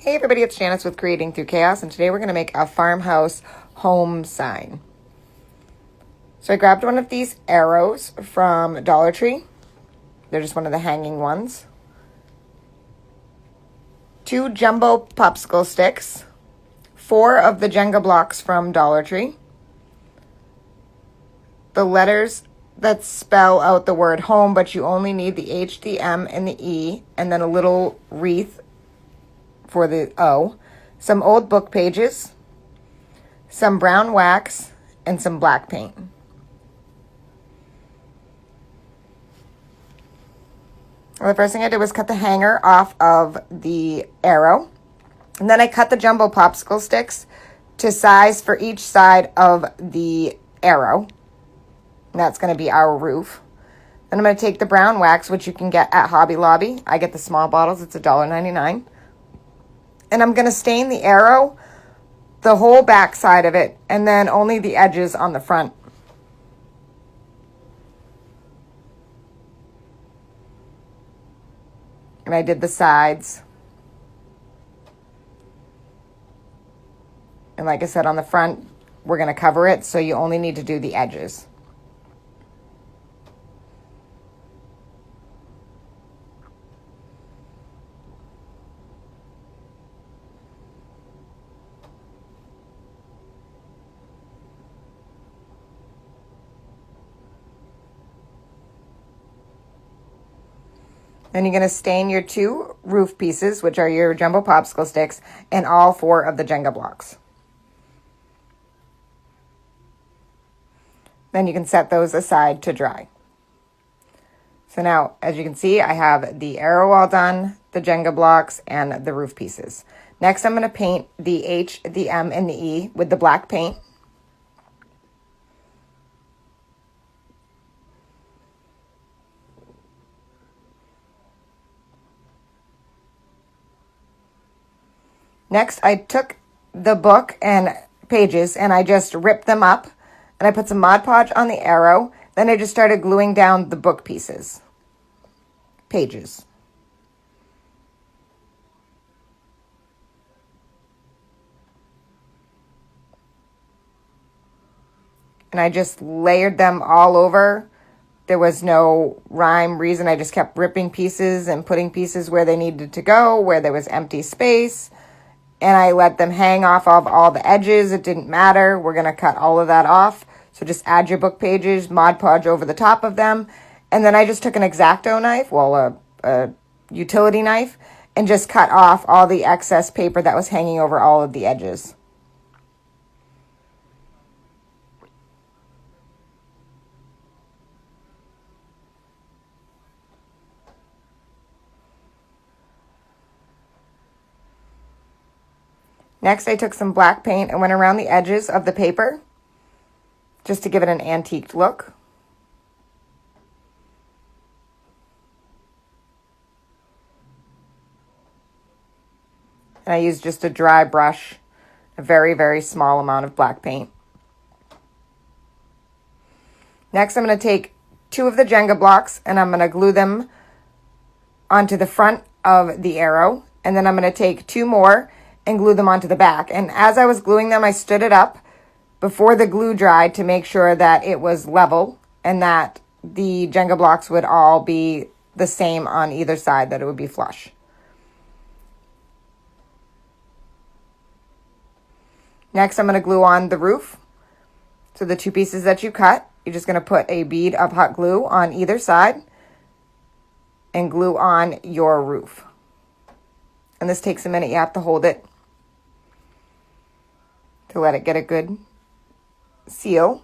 Hey everybody, it's Janice with Creating Through Chaos, and today we're going to make a farmhouse home sign. So I grabbed one of these arrows from Dollar Tree. They're just one of the hanging ones. 2 jumbo popsicle sticks. 4 of the Jenga blocks from Dollar Tree. The letters that spell out the word home, but you only need the H, the M, and the E, and then a little wreath for the O. Some old book pages, some brown wax, and some black paint. Well, the first thing I did was cut the hanger off of the arrow. And then I cut the jumbo popsicle sticks to size for each side of the arrow. And that's going to be our roof. Then I'm going to take the brown wax, which you can get at Hobby Lobby. I get the small bottles. It's $1.99. And I'm going to stain the arrow, the whole back side of it, and then only the edges on the front. And I did the sides. And like I said, on the front, we're going to cover it, so you only need to do the edges. Then you're going to stain your 2 roof pieces, which are your jumbo popsicle sticks, and all 4 of the Jenga blocks. Then you can set those aside to dry. So now, as you can see, I have the arrow all done, the Jenga blocks, and the roof pieces. Next, I'm going to paint the H, the M, and the E with the black paint. Next, I took the book and pages and I just ripped them up and I put some Mod Podge on the arrow. Then I just started gluing down the book pages. And I just layered them all over. There was no rhyme, reason. I just kept ripping pieces and putting pieces where they needed to go, where there was empty space. And I let them hang off of all the edges. It didn't matter. We're going to cut all of that off. So just add your book pages, Mod Podge over the top of them. And then I just took an X-Acto knife, a utility knife, and just cut off all the excess paper that was hanging over all of the edges. Next, I took some black paint and went around the edges of the paper just to give it an antiqued look. And I used just a dry brush, a very, very small amount of black paint. Next, I'm going to take 2 of the Jenga blocks and I'm going to glue them onto the front of the arrow. And then I'm going to take 2 more and glue them onto the back. And as I was gluing them, I stood it up before the glue dried to make sure that it was level and that the Jenga blocks would all be the same on either side, that it would be flush. Next, I'm going to glue on the roof. So the 2 pieces that you cut, you're just going to put a bead of hot glue on either side and glue on your roof. And this takes a minute. You have to hold it to let it get a good seal.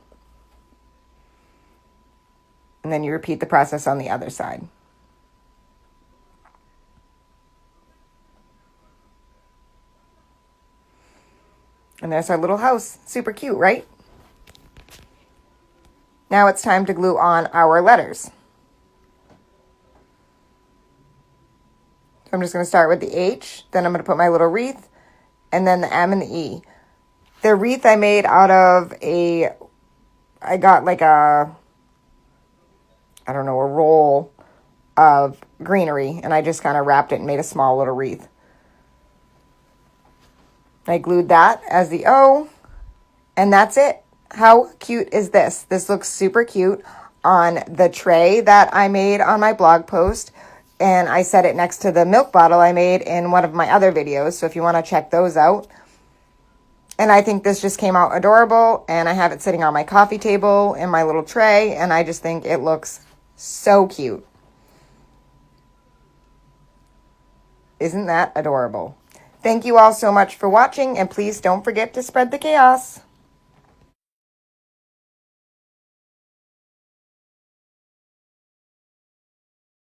And then you repeat the process on the other side. And there's our little house. Super cute, right? Now it's time to glue on our letters. So I'm just going to start with the H, then I'm going to put my little wreath, and then the M and the E. The wreath I made out of I got like a roll of greenery, and I just kind of wrapped it and made a small little wreath. I glued that as the O, and that's it. How cute is this? This looks super cute on the tray that I made on my blog post, and I set it next to the milk bottle I made in one of my other videos, so if you want to check those out. And I think this just came out adorable, and I have it sitting on my coffee table in my little tray, and I just think it looks so cute. Isn't that adorable? Thank you all so much for watching, and please don't forget to spread the chaos.